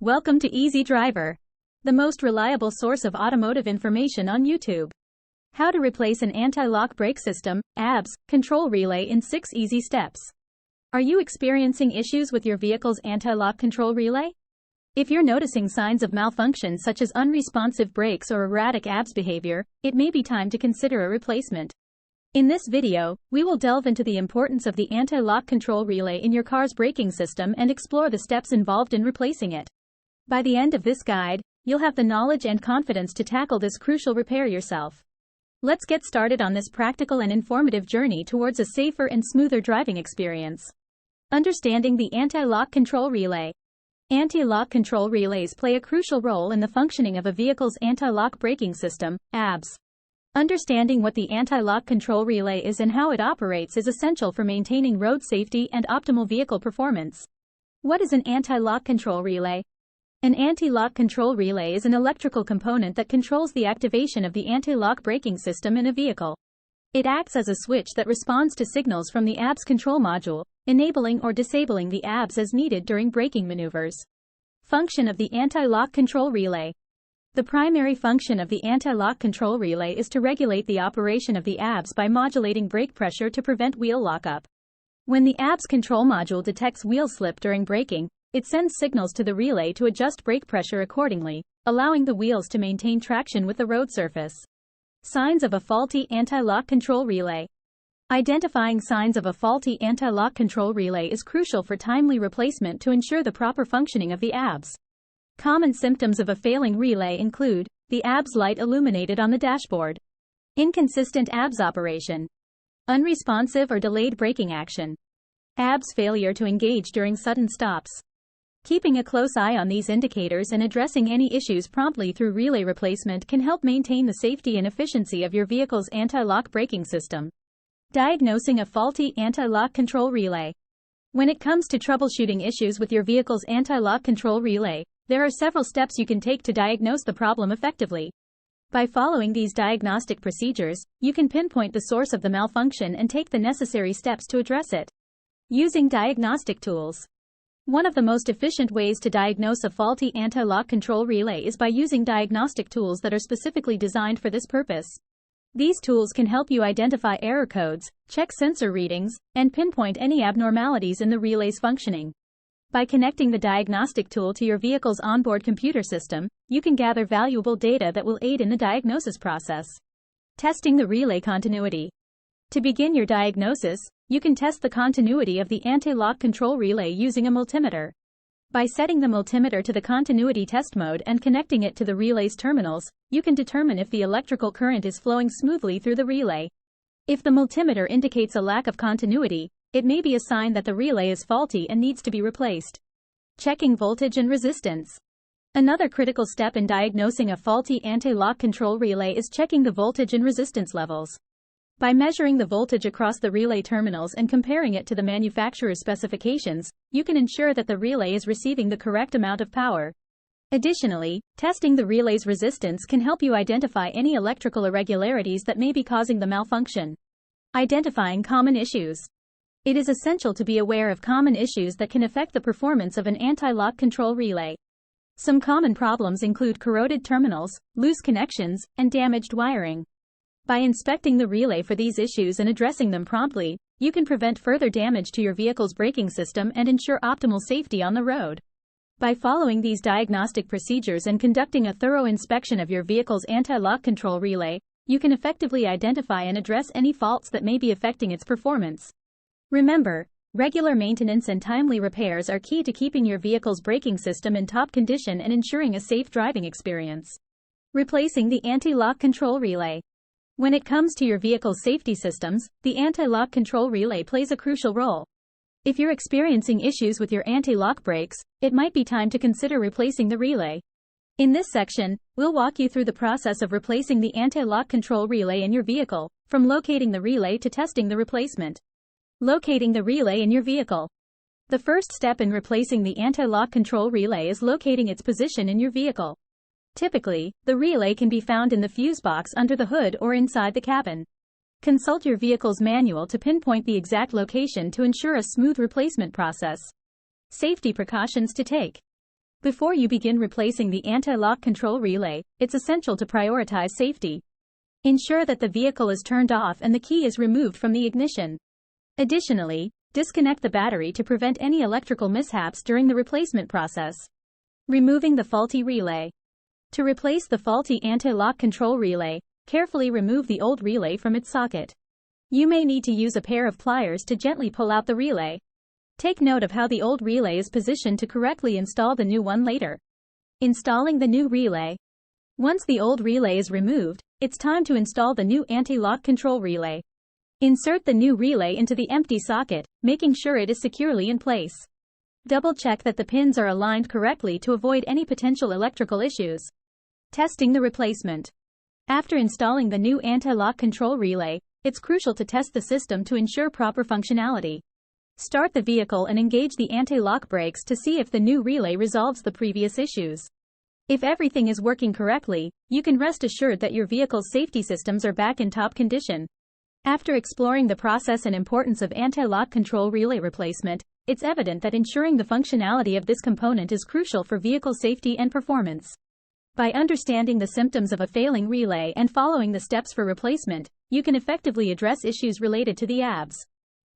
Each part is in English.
Welcome to Easy Driver, the most reliable source of automotive information on YouTube. How to replace an anti-lock brake system, ABS, control relay in 6 easy steps. Are you experiencing issues with your vehicle's anti-lock control relay? If you're noticing signs of malfunction such as unresponsive brakes or erratic ABS behavior, it may be time to consider a replacement. In this video, we will delve into the importance of the anti-lock control relay in your car's braking system and explore the steps involved in replacing it. By the end of this guide, you'll have the knowledge and confidence to tackle this crucial repair yourself. Let's get started on this practical and informative journey towards a safer and smoother driving experience. Understanding the anti-lock control relay. Anti-lock control relays play a crucial role in the functioning of a vehicle's anti-lock braking system, ABS. Understanding what the anti-lock control relay is and how it operates is essential for maintaining road safety and optimal vehicle performance. What is an anti-lock control relay? An anti-lock control relay is an electrical component that controls the activation of the anti-lock braking system in a vehicle. It acts as a switch that responds to signals from the ABS control module, enabling or disabling the ABS as needed during braking maneuvers. Function of the anti-lock control relay. The primary function of the anti-lock control relay is to regulate the operation of the ABS by modulating brake pressure to prevent wheel lockup. When the ABS control module detects wheel slip during braking, it sends signals to the relay to adjust brake pressure accordingly, allowing the wheels to maintain traction with the road surface. Signs of a faulty anti-lock control relay. Identifying signs of a faulty anti-lock control relay is crucial for timely replacement to ensure the proper functioning of the ABS. Common symptoms of a failing relay include the ABS light illuminated on the dashboard, inconsistent ABS operation, unresponsive or delayed braking action, ABS failure to engage during sudden stops. Keeping a close eye on these indicators and addressing any issues promptly through relay replacement can help maintain the safety and efficiency of your vehicle's anti-lock braking system. Diagnosing a faulty anti-lock control relay. When it comes to troubleshooting issues with your vehicle's anti-lock control relay, there are several steps you can take to diagnose the problem effectively. By following these diagnostic procedures, you can pinpoint the source of the malfunction and take the necessary steps to address it. Using diagnostic tools. One of the most efficient ways to diagnose a faulty anti-lock control relay is by using diagnostic tools that are specifically designed for this purpose. These tools can help you identify error codes, check sensor readings, and pinpoint any abnormalities in the relay's functioning. By connecting the diagnostic tool to your vehicle's onboard computer system, you can gather valuable data that will aid in the diagnosis process. Testing the relay continuity. To begin your diagnosis, you can test the continuity of the anti-lock control relay using a multimeter. By setting the multimeter to the continuity test mode and connecting it to the relay's terminals, you can determine if the electrical current is flowing smoothly through the relay. If the multimeter indicates a lack of continuity, it may be a sign that the relay is faulty and needs to be replaced. Checking voltage and resistance. Another critical step in diagnosing a faulty anti-lock control relay is checking the voltage and resistance levels. By measuring the voltage across the relay terminals and comparing it to the manufacturer's specifications, you can ensure that the relay is receiving the correct amount of power. Additionally, testing the relay's resistance can help you identify any electrical irregularities that may be causing the malfunction. Identifying common issues. It is essential to be aware of common issues that can affect the performance of an anti-lock control relay. Some common problems include corroded terminals, loose connections, and damaged wiring. By inspecting the relay for these issues and addressing them promptly, you can prevent further damage to your vehicle's braking system and ensure optimal safety on the road. By following these diagnostic procedures and conducting a thorough inspection of your vehicle's anti-lock control relay, you can effectively identify and address any faults that may be affecting its performance. Remember, regular maintenance and timely repairs are key to keeping your vehicle's braking system in top condition and ensuring a safe driving experience. Replacing the anti-lock control relay. When it comes to your vehicle's safety systems, the anti-lock control relay plays a crucial role. If you're experiencing issues with your anti-lock brakes, it might be time to consider replacing the relay. In this section, we'll walk you through the process of replacing the anti-lock control relay in your vehicle, from locating the relay to testing the replacement. Locating the relay in your vehicle. The first step in replacing the anti-lock control relay is locating its position in your vehicle. Typically, the relay can be found in the fuse box under the hood or inside the cabin. Consult your vehicle's manual to pinpoint the exact location to ensure a smooth replacement process. Safety precautions to take. Before you begin replacing the anti-lock control relay, it's essential to prioritize safety. Ensure that the vehicle is turned off and the key is removed from the ignition. Additionally, disconnect the battery to prevent any electrical mishaps during the replacement process. Removing the faulty relay. To replace the faulty anti-lock control relay, carefully remove the old relay from its socket. You may need to use a pair of pliers to gently pull out the relay. Take note of how the old relay is positioned to correctly install the new one later. Installing the new relay. Once the old relay is removed, it's time to install the new anti-lock control relay. Insert the new relay into the empty socket, making sure it is securely in place. Double-check that the pins are aligned correctly to avoid any potential electrical issues. Testing the replacement. After installing the new anti-lock control relay, it's crucial to test the system to ensure proper functionality. Start the vehicle and engage the anti-lock brakes to see if the new relay resolves the previous issues. If everything is working correctly, you can rest assured that your vehicle's safety systems are back in top condition. After exploring the process and importance of anti-lock control relay replacement, it's evident that ensuring the functionality of this component is crucial for vehicle safety and performance. By understanding the symptoms of a failing relay and following the steps for replacement, you can effectively address issues related to the ABS.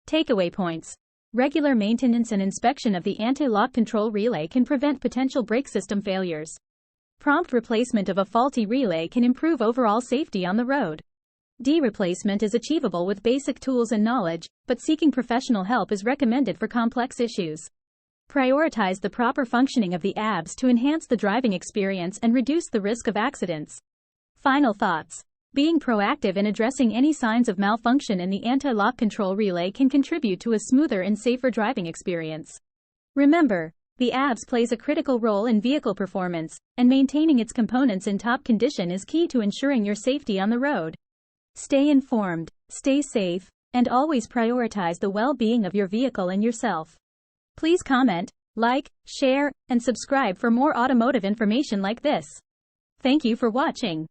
Takeaway points. Regular maintenance and inspection of the anti-lock control relay can prevent potential brake system failures. Prompt replacement of a faulty relay can improve overall safety on the road. Replacement is achievable with basic tools and knowledge, but seeking professional help is recommended for complex issues. Prioritize the proper functioning of the ABS to enhance the driving experience and reduce the risk of accidents. Final thoughts. Being proactive in addressing any signs of malfunction in the anti-lock control relay can contribute to a smoother and safer driving experience. Remember, the ABS plays a critical role in vehicle performance, and maintaining its components in top condition is key to ensuring your safety on the road. Stay informed, stay safe, and always prioritize the well-being of your vehicle and yourself. Please comment, like, share, and subscribe for more automotive information like this. Thank you for watching.